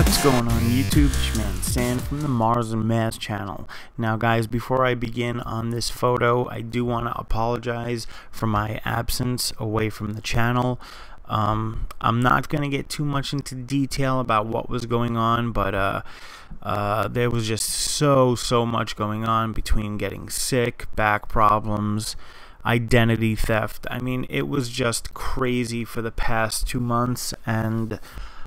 What's going on YouTube? It's your man Sam from the Mars and Maz channel. Now guys, before I begin on this photo, I do want to apologize for my absence away from the channel. I'm not going to get too much into detail about what was going on, but there was just so much going on between getting sick, back problems, identity theft. I mean, it was just crazy for the past 2 months. And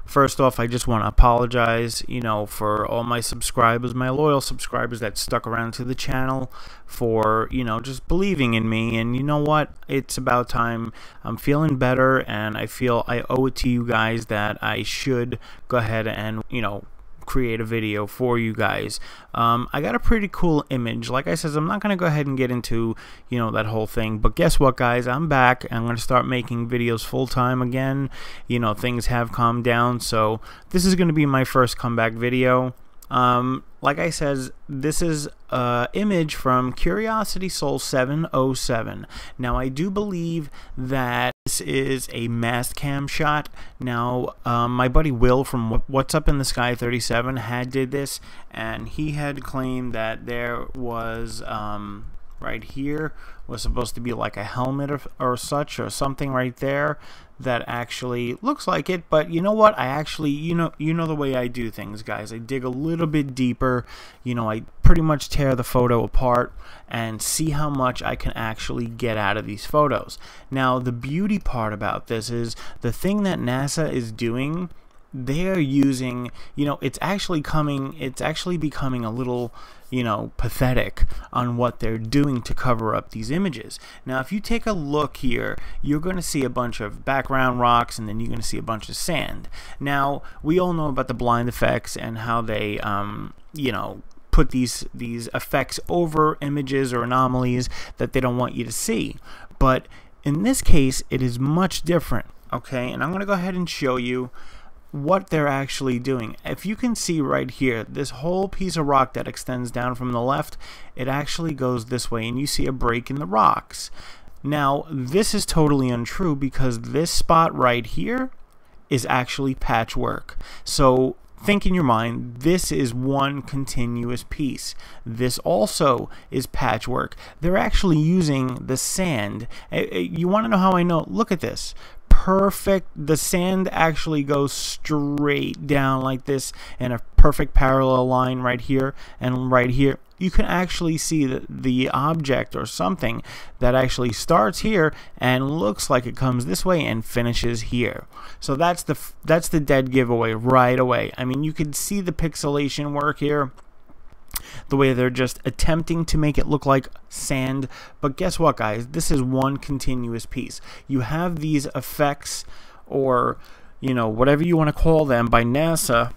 first off, I just want to apologize, for all my subscribers, my loyal subscribers that stuck around to the channel, for, just believing in me. And you know what? It's about time. I'm feeling better, and I feel I owe it to you guys that I should go ahead and, create a video for you guys. I got a pretty cool image. Like I said, I'm not going to go ahead and get into that whole thing, but guess what guys, I'm back. I'm going to start making videos full-time again. Things have calmed down, so this is going to be my first comeback video. Like I said, this is an image from Curiosity Sol 707. Now I do believe that this is a masked cam shot. Now my buddy Will from What's Up in the Sky 37 had did this, and he had claimed that there was right here was supposed to be like a helmet or such, or something right there that actually looks like it. But you know what, I actually, you know the way I do things guys, I dig a little bit deeper. I pretty much tear the photo apart and see how much I can actually get out of these photos. Now the beauty part about this is the thing that NASA is doing. They're using, it's actually becoming a little, pathetic on what they're doing to cover up these images. Now, if you take a look here, you're going to see a bunch of background rocks, and then you're going to see a bunch of sand. Now, we all know about the blind effects and how they, put these effects over images or anomalies that they don't want you to see. But in this case, it is much different, okay? And I'm going to go ahead and show you what they're actually doing. If you can see right here, this whole piece of rock that extends down from the left, it actually goes this way, and you see a break in the rocks. Now this is totally untrue, because this spot right here is actually patchwork. So think in your mind, this is one continuous piece. This also is patchwork. They're actually using the sand. You want to know how I know? Look at this. Perfect. The sand actually goes straight down like this in a perfect parallel line right here and right here. You can actually see the object or something that actually starts here and looks like it comes this way and finishes here. So that's the dead giveaway right away. I mean, you can see the pixelation work here, the way they're just attempting to make it look like sand. But guess what guys, this is one continuous piece. You have these effects, or whatever you want to call them, by NASA.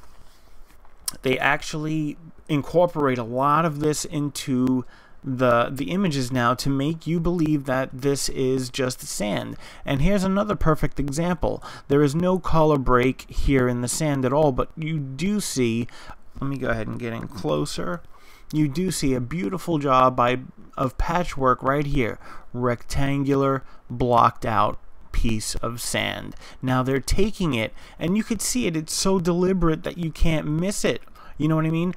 They actually incorporate a lot of this into the images now to make you believe that this is just sand. And here's another perfect example. There is no color break here in the sand at all, but you do see, let me go ahead and get in closer. You do see a beautiful job of patchwork right here. Rectangular, blocked out piece of sand. Now they're taking it, and you could see it. It's so deliberate that you can't miss it. You know what I mean?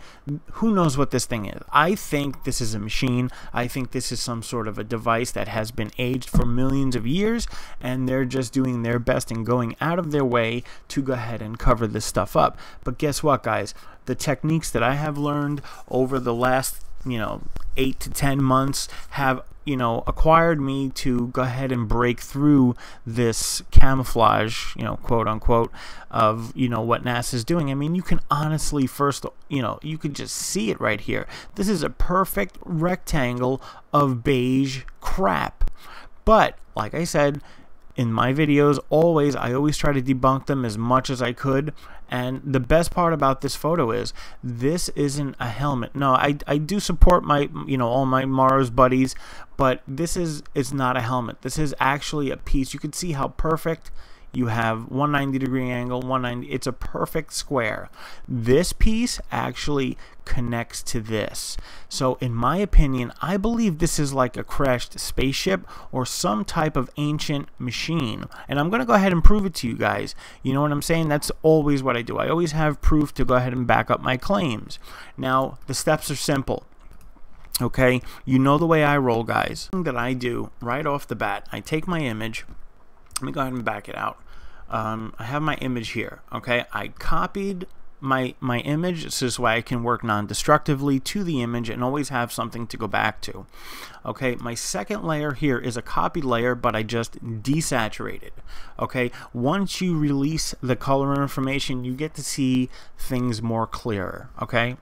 Who knows what this thing is? I think this is a machine. I think this is some sort of a device that has been aged for millions of years, and they're just doing their best and going out of their way to go ahead and cover this stuff up. But guess what, guys? The techniques that I have learned over the last, 8 to 10 months have, acquired me to go ahead and break through this camouflage, quote unquote, of, what NASA's doing. I mean, you can honestly you could just see it right here. This is a perfect rectangle of beige crap. But like I said, in my videos, I always try to debunk them as much as I could. And the best part about this photo is this isn't a helmet. No, I do support my, all my Mars buddies, but it's not a helmet. This is actually a piece. You can see how perfect, you have 190-degree angle, 190. It's a perfect square. This piece actually connects to this. So in my opinion, I believe this is like a crashed spaceship or some type of ancient machine. And I'm going to go ahead and prove it to you guys. You know what I'm saying? That's always what I do. I always have proof to go ahead and back up my claims. Now, the steps are simple. Okay, you know the way I roll, guys. The thing that I do right off the bat, I take my image. Let me go ahead and back it out. I have my image here. Okay, I copied my image so this way I can work non-destructively to the image and always have something to go back to. Okay, my second layer here is a copied layer, but I just desaturated. Okay, once you release the color information, you get to see things more clearer. Okay,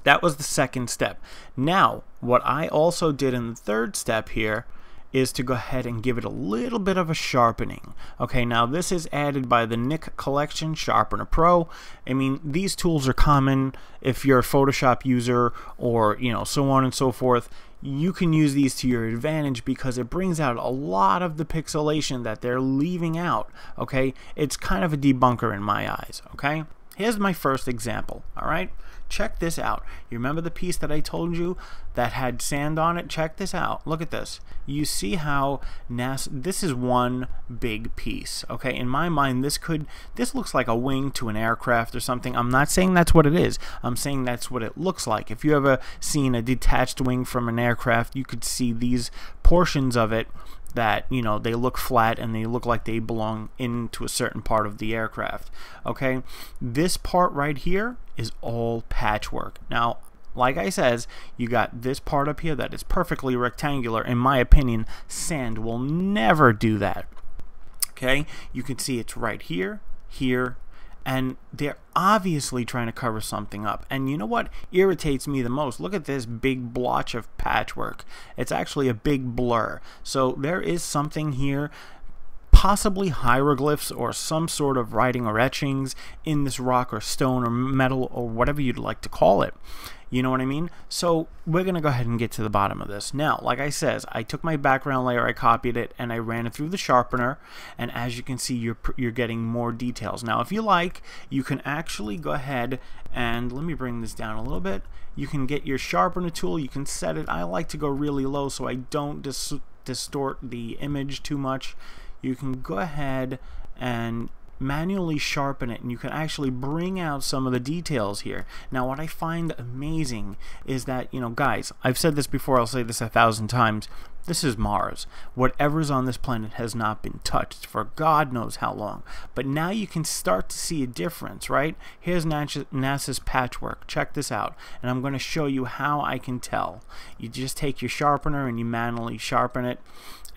that was the second step. Now, what I also did in the third step here is to go ahead and give it a little bit of a sharpening. Okay, now this is added by the Nick Collection Sharpener Pro. I mean, these tools are common if you're a Photoshop user or, you know, so on and so forth. You can use these to your advantage because it brings out a lot of the pixelation that they're leaving out. Okay, it's kind of a debunker in my eyes. Okay, here's my first example. All right, check this out. You remember the piece that I told you that had sand on it? Check this out. Look at this. You see how this is one big piece. Okay, in my mind, this looks like a wing to an aircraft or something. I'm not saying that's what it is. I'm saying that's what it looks like. If you ever seen a detached wing from an aircraft, you could see these portions of it that, you know, they look flat and they look like they belong into a certain part of the aircraft. Okay, this part right here is all patchwork. Now, like I says, you got this part up here that is perfectly rectangular. In my opinion, sand will never do that. Okay, you can see it's right here, here, and they're obviously trying to cover something up. And you know what irritates me the most? Look at this big blotch of patchwork. It's actually a big blur. So there is something here, possibly hieroglyphs or some sort of writing or etchings in this rock or stone or metal or whatever you'd like to call it. You know what I mean? So we're going to go ahead and get to the bottom of this. Now, like I says, I took my background layer, I copied it, and I ran it through the sharpener. And as you can see, you're getting more details. Now, if you like, you can actually go ahead and, let me bring this down a little bit. You can get your sharpener tool. You can set it. I like to go really low so I don't distort the image too much. You can go ahead and manually sharpen it, and you can actually bring out some of the details here. Now, what I find amazing is that, you know, guys, I've said this before, I'll say this 1,000 times, this is Mars. Whatever's on this planet has not been touched for God knows how long. But now you can start to see a difference, right? Here's NASA's patchwork. Check this out. And I'm going to show you how I can tell. You just take your sharpener and you manually sharpen it.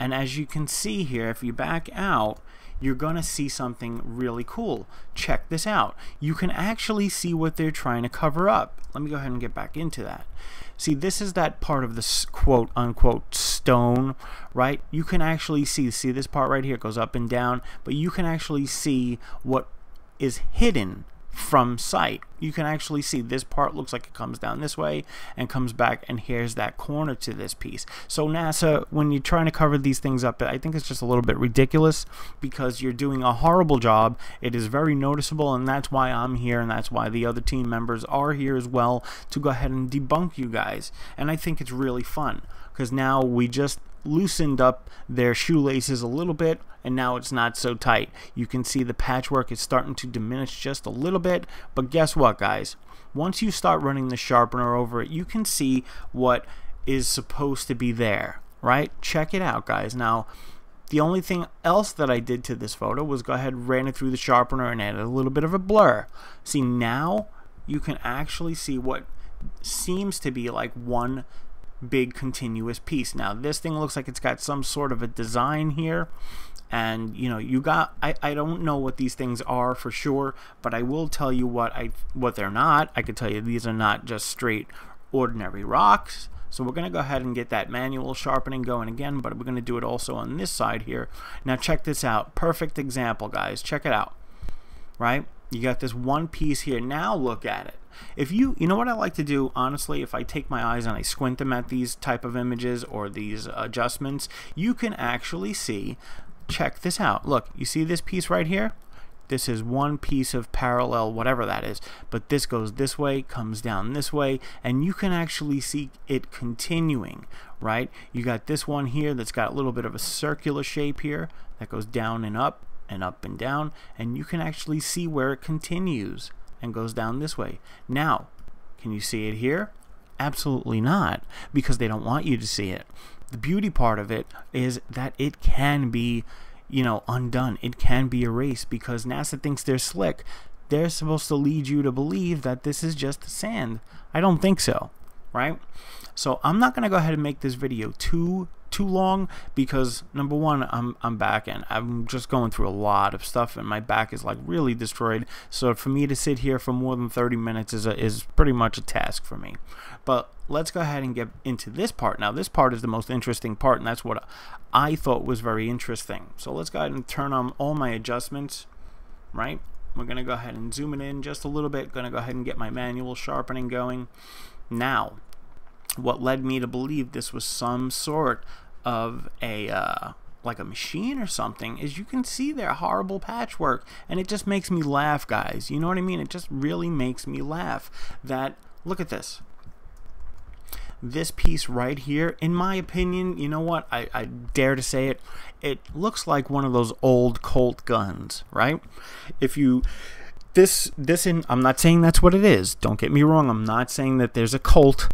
And as you can see here, if you back out, you're going to see something really cool. Check this out. You can actually see what they're trying to cover up. Let me go ahead and get back into that. See, this is that part of this quote-unquote stone, right? You can actually see this part right here goes up and down, but you can actually see what is hidden from sight. You can actually see this part looks like it comes down this way and comes back, and here's that corner to this piece. So NASA, when you're trying to cover these things up, I think it's just a little bit ridiculous because you're doing a horrible job. It is very noticeable, and that's why I'm here, and that's why the other team members are here as well, to go ahead and debunk you guys. And I think it's really fun because now we just loosened up their shoelaces a little bit, and now it's not so tight. You can see the patchwork is starting to diminish just a little bit, but guess what, guys? Once you start running the sharpener over it, you can see what is supposed to be there, right? Check it out, guys. Now, the only thing else that I did to this photo was go ahead and ran it through the sharpener and added a little bit of a blur. See, now you can actually see what seems to be like one big continuous piece. Now this thing looks like it's got some sort of a design here, and you know, you got, I don't know what these things are for sure, but I will tell you what they're not. I could tell you these are not just straight ordinary rocks. So we're going to go ahead and get that manual sharpening going again, but we're going to do it also on this side here. Now check this out. Perfect example, guys. Check it out. Right? You got this one piece here. Now look at it. If you know what I like to do, honestly, if I take my eyes and I squint them at these type of images or these adjustments, you can actually see check this out. Look, you see this piece right here? This is one piece of parallel, whatever that is, but this goes this way, comes down this way, and you can actually see it continuing, right? You got this one here that's got a little bit of a circular shape here that goes down and up and down, and you can actually see where it continues and goes down this way. Now, can you see it here? Absolutely not, because they don't want you to see it. The beauty part of it is that it can be, you know, undone. It can be erased because NASA thinks they're slick. They're supposed to lead you to believe that this is just sand. I don't think so, right? So I'm not gonna go ahead and make this video too long, because number one, I'm back and I'm just going through a lot of stuff and my back is like really destroyed. So for me to sit here for more than 30 minutes is pretty much a task for me. But let's go ahead and get into this part. Now this part is the most interesting part, and that's what I thought was very interesting. So let's go ahead and turn on all my adjustments, right? We're gonna go ahead and zoom it in just a little bit. Gonna go ahead and get my manual sharpening going. Now, what led me to believe this was some sort of a like a machine or something is you can see their horrible patchwork, and it just makes me laugh, guys. You know what I mean? It just really makes me laugh. That, look at this. This piece right here, in my opinion, you know what? I dare to say it. It looks like one of those old Colt guns, right? If you I'm not saying that's what it is. Don't get me wrong. I'm not saying that there's a Colt,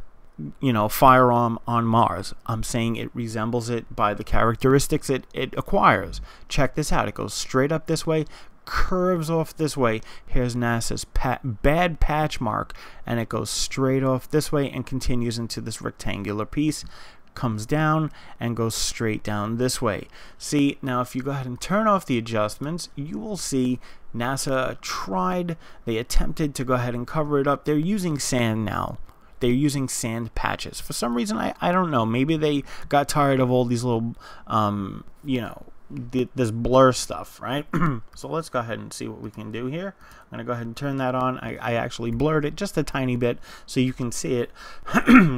you know, firearm on Mars. I'm saying it resembles it by the characteristics it acquires. Check this out. It goes straight up this way, curves off this way. Here's NASA's bad patch mark, and it goes straight off this way and continues into this rectangular piece, comes down and goes straight down this way. See, now if you go ahead and turn off the adjustments, you will see NASA tried, they attempted to go ahead and cover it up. They're using sand now. They're using sand patches. For some reason, I don't know. Maybe they got tired of all these little, you know, this blur stuff, right? So let's go ahead and see what we can do here. I'm going to go ahead and turn that on. I actually blurred it just a tiny bit so you can see it.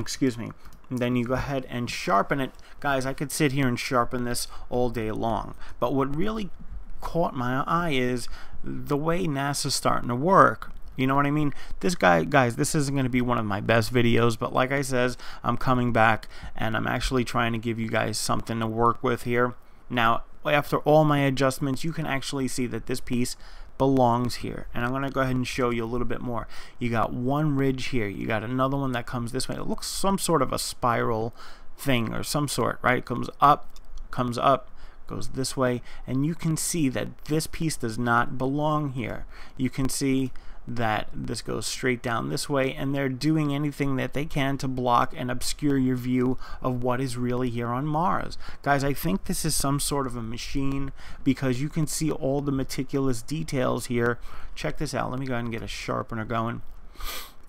Excuse me. And then you go ahead and sharpen it. Guys, I could sit here and sharpen this all day long. But what really caught my eye is the way NASA's starting to work. You know what I mean? This guy, guys, this isn't going to be one of my best videos, but like I says, I'm coming back and I'm actually trying to give you guys something to work with here. Now, after all my adjustments, you can actually see that this piece belongs here. And I'm going to go ahead and show you a little bit more. You got one ridge here. You got another one that comes this way. It looks some sort of a spiral thing or some sort, right? It comes up, goes this way, and you can see that this piece does not belong here. You can see that this goes straight down this way, and they're doing anything that they can to block and obscure your view of what is really here on Mars. Guys, I think this is some sort of a machine because you can see all the meticulous details here. Check this out. Let me go ahead and get a sharpener going.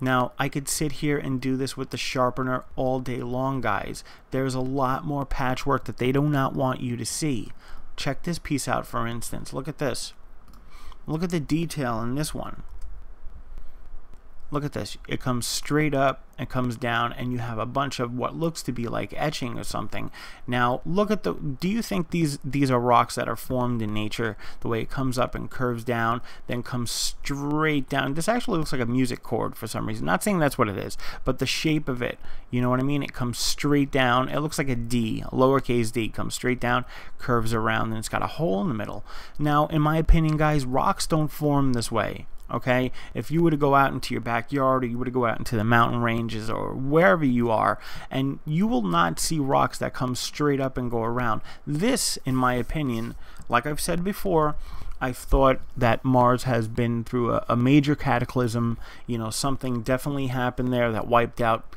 Now, I could sit here and do this with the sharpener all day long, guys. There's a lot more patchwork that they do not want you to see. Check this piece out, for instance. Look at this. Look at the detail in this one. Look at this. It comes straight up and comes down, and you have a bunch of what looks to be like etching or something. Now, look at the, do you think these are rocks that are formed in nature? The way it comes up and curves down, then comes straight down. This actually looks like a music chord for some reason. Not saying that's what it is, but the shape of it, you know what I mean? It comes straight down. It looks like a D, a lowercase d, comes straight down, curves around, and it's got a hole in the middle. Now, in my opinion, guys, rocks don't form this way. Okay, if you were to go out into your backyard, or you were to go out into the mountain ranges or wherever you are, and you will not see rocks that come straight up and go around. This, in my opinion, like I've said before, I've thought that Mars has been through a major cataclysm. You know, something definitely happened there that wiped out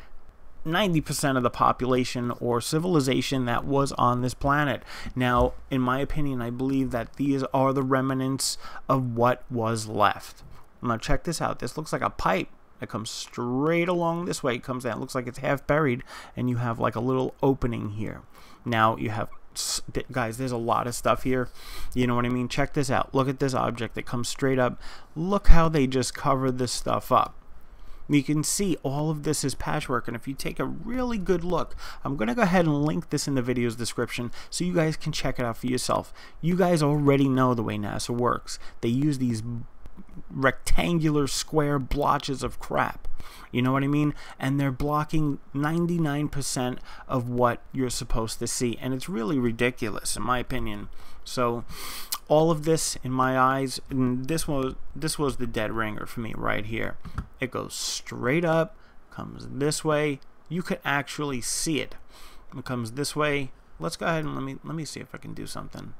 90% of the population or civilization that was on this planet. Now, in my opinion, I believe that these are the remnants of what was left. Now check this out. This looks like a pipe that comes straight along this way. It comes down. It looks like it's half buried, and you have like a little opening here. Now you have, guys, there's a lot of stuff here. You know what I mean? Check this out. Look at this object that comes straight up. Look how they just covered this stuff up. You can see all of this is patchwork, and if you take a really good look, I'm going to go ahead and link this in the video's description so you guys can check it out for yourself. You guys already know the way NASA works. They use these rectangular square blotches of crap, you know what I mean, and they're blocking 99% of what you're supposed to see, and it's really ridiculous in my opinion. So all of this, in my eyes, and this was the dead ringer for me right here. It goes straight up, comes this way, you could actually see it. It comes this way. Let's go ahead and let me see if I can do something.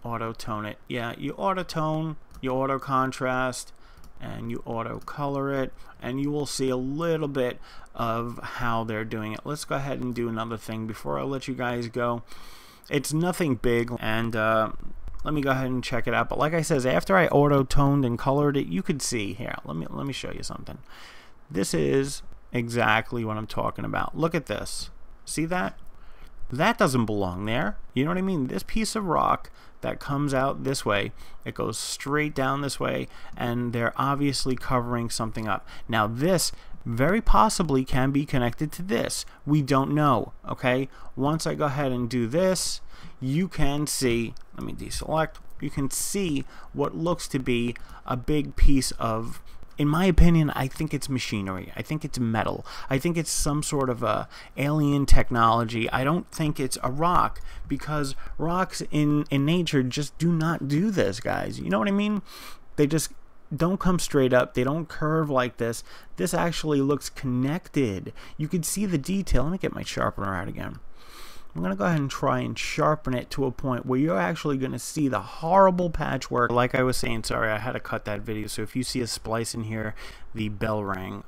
Auto tone it. Yeah, you auto tone, you auto contrast, and you auto color it, and you will see a little bit of how they're doing it. Let's go ahead and do another thing before I let you guys go. It's nothing big, and let me go ahead and check it out. But like I said, after I auto toned and colored it, you could see here. Let me show you something. This is exactly what I'm talking about. Look at this. See that? That doesn't belong there. You know what I mean? This piece of rock that comes out this way, it goes straight down this way, and they're obviously covering something up. Now this very possibly can be connected to this. We don't know, okay? Once I go ahead and do this, you can see, let me deselect, you can see what looks to be a big piece of, in my opinion, I think it's machinery. I think it's metal. I think it's some sort of a alien technology. I don't think it's a rock, because rocks in nature just do not do this, guys. You know what I mean? They just don't come straight up. They don't curve like this. This actually looks connected. You can see the detail. Let me get my sharpener out again. I'm going to go ahead and try and sharpen it to a point where you're actually going to see the horrible patchwork. Like I was saying, sorry, I had to cut that video. So if you see a splice in here, the bell rang.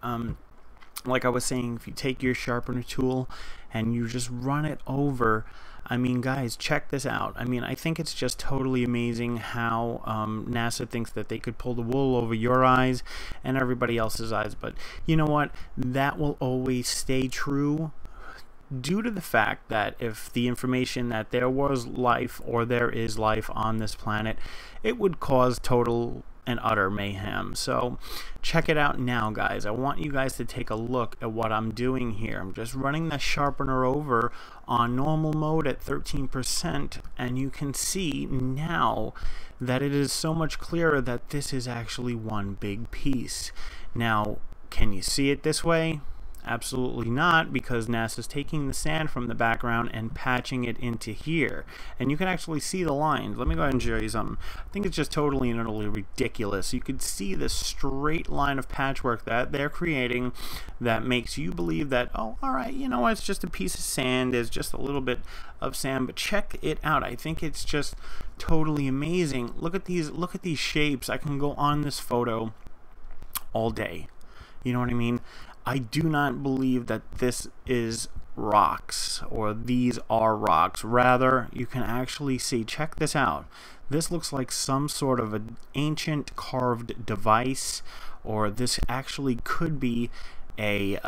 Like I was saying, if you take your sharpener tool and you just run it over, I mean, guys, check this out. I mean, I think it's just totally amazing how NASA thinks that they could pull the wool over your eyes and everybody else's eyes. But you know what? That will always stay true, due to the fact that if the information that there was life or there is life on this planet, it would cause total and utter mayhem. So check it out now, guys. I want you guys to take a look at what I'm doing here. I'm just running the sharpener over on normal mode at 13%, and you can see now that it is so much clearer that this is actually one big piece. Now, can you see it this way? Absolutely not, because NASA's taking the sand from the background and patching it into here, and you can actually see the lines. Let me go ahead and show you something. I think it's just totally and utterly ridiculous. You could see the straight line of patchwork that they're creating that makes you believe that, oh, all right, you know what, it's just a piece of sand, it's just a little bit of sand. But check it out. I think it's just totally amazing. Look at these shapes. I can go on this photo all day. You know what I mean? I do not believe that this is rocks, or these are rocks. Rather, you can actually see, check this out. This looks like some sort of an ancient carved device, or this actually could be a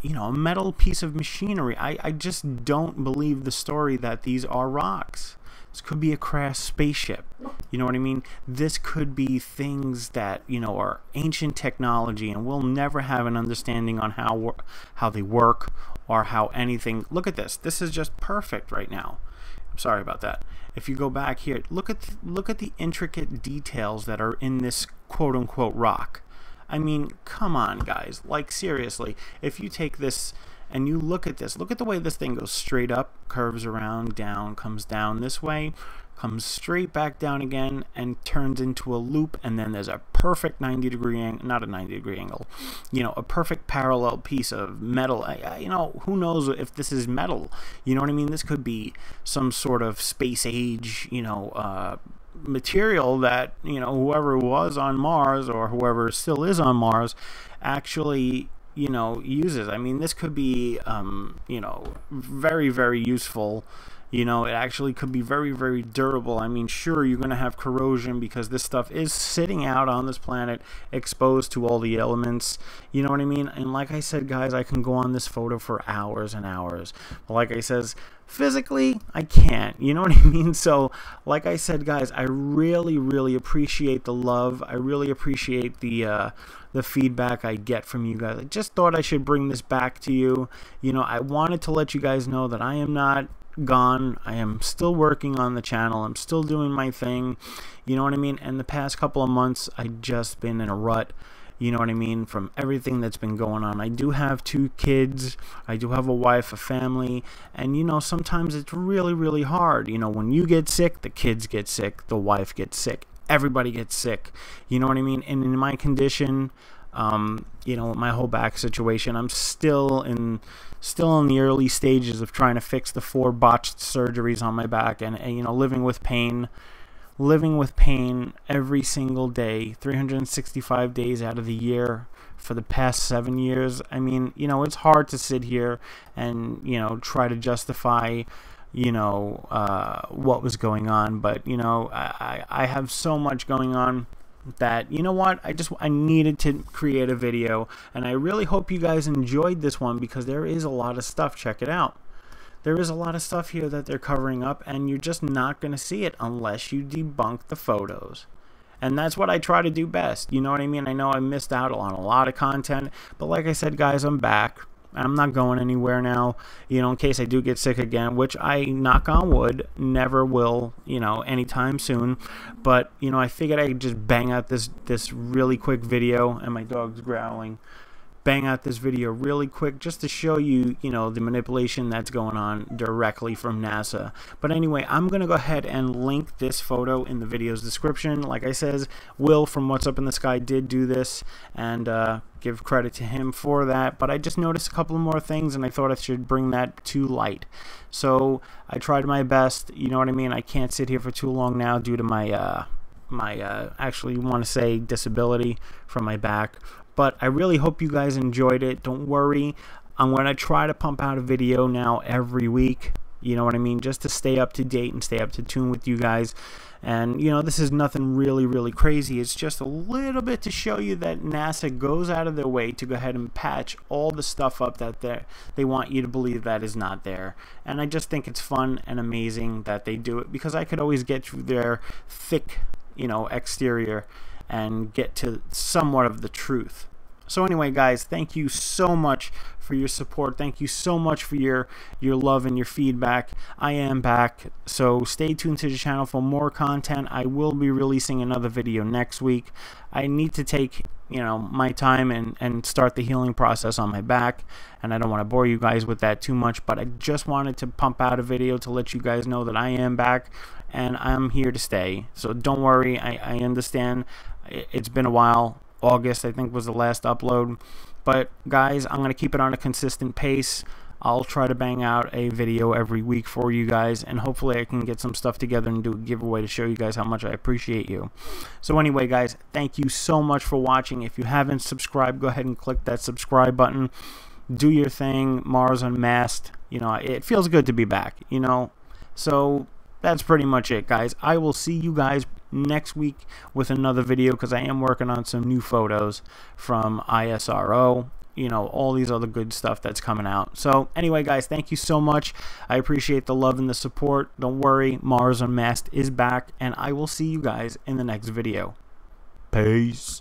you know, a metal piece of machinery. I just don't believe the story that these are rocks. This could be a crashed spaceship. You know what I mean? This could be things that, you know, are ancient technology, and we'll never have an understanding on how they work or how anything. Look at this. This is just perfect right now. I'm sorry about that. If you go back here, look at the intricate details that are in this quote-unquote rock. I mean, come on, guys. Like, seriously, if you take this and you look at this, look at the way this thing goes straight up, curves around, down, comes down this way, comes straight back down again, and turns into a loop, and then there's a perfect 90-degree angle, not a 90-degree angle, you know, a perfect parallel piece of metal. You know, who knows if this is metal? You know what I mean? This could be some sort of space age, you know, material that, you know, whoever was on Mars, or whoever still is on Mars, actually, you know, uses. I mean, this could be you know, very, very useful, You know, it actually could be very, very durable. I mean, sure, you're going to have corrosion because this stuff is sitting out on this planet exposed to all the elements. You know what I mean? And like I said, guys, I can go on this photo for hours and hours. But like I says, physically, I can't. You know what I mean? So, like I said, guys, I really, really appreciate the love. I really appreciate the feedback I get from you guys. I just thought I should bring this back to you. You know, I wanted to let you guys know that I am not gone. I am still working on the channel. I'm still doing my thing. You know what I mean? And the past couple of months, I've just been in a rut. You know what I mean? From everything that's been going on. I do have 2 kids. I do have a wife, a family. And, you know, sometimes it's really, really hard. You know, when you get sick, the kids get sick. The wife gets sick. Everybody gets sick. You know what I mean? And in my condition, you know, my whole back situation, I'm still in the early stages of trying to fix the 4 botched surgeries on my back, and you know, living with pain every single day, 365 days out of the year for the past 7 years. I mean, you know, it's hard to sit here and, you know, try to justify, you know, what was going on, but you know, I have so much going on that, you know what, I needed to create a video, and I really hope you guys enjoyed this one because there is a lot of stuff. Check it out. There is a lot of stuff here that they're covering up, and you're just not going to see it unless you debunk the photos. And that's what I try to do best. You know what I mean? I know I missed out on a lot of content, but like I said, guys, I'm back. I'm not going anywhere now, you know, in case I do get sick again, which I, knock on wood, never will, you know, anytime soon. But, you know, I figured I could just bang out this really quick video, and my dog's growling. Bang out this video really quick just to show you, you know, the manipulation that's going on directly from NASA. But anyway, I'm going to go ahead and link this photo in the video's description. Like I says, Will from What's Up in the Sky did do this, and give credit to him for that. But I just noticed a couple of more things, and I thought I should bring that to light. So I tried my best. You know what I mean? I can't sit here for too long now due to my actually want to say disability from my back. But I really hope you guys enjoyed it. Don't worry, I'm going to try to pump out a video now every week. You know what I mean? Just to stay up to date and stay up to tune with you guys. And, you know, this is nothing really, really crazy. It's just a little bit to show you that NASA goes out of their way to go ahead and patch all the stuff up that they want you to believe that is not there. And I just think it's fun and amazing that they do it, because I could always get through their thick, you know, exterior and get to somewhat of the truth. So anyway, guys, thank you so much for your support. Thank you so much for your love and your feedback. I am back, so stay tuned to the channel for more content. I will be releasing another video next week. I need to take, you know, my time and start the healing process on my back, and I don't want to bore you guys with that too much, but I just wanted to pump out a video to let you guys know that I am back and I'm here to stay. So don't worry, I understand it's been a while. August, I think, was the last upload. But guys, I'm going to keep it on a consistent pace. I'll try to bang out a video every week for you guys, and hopefully I can get some stuff together and do a giveaway to show you guys how much I appreciate you. So anyway, guys, thank you so much for watching. If you haven't subscribed, go ahead and click that subscribe button. Do your thing. Mars Unmasked. You know, it feels good to be back, you know. So that's pretty much it, guys. I will see you guys next week with another video, because I am working on some new photos from ISRO, you know, all these other good stuff that's coming out. So anyway, guys, thank you so much. I appreciate the love and the support. Don't worry, Mars Unmasked is back, and I will see you guys in the next video. Peace.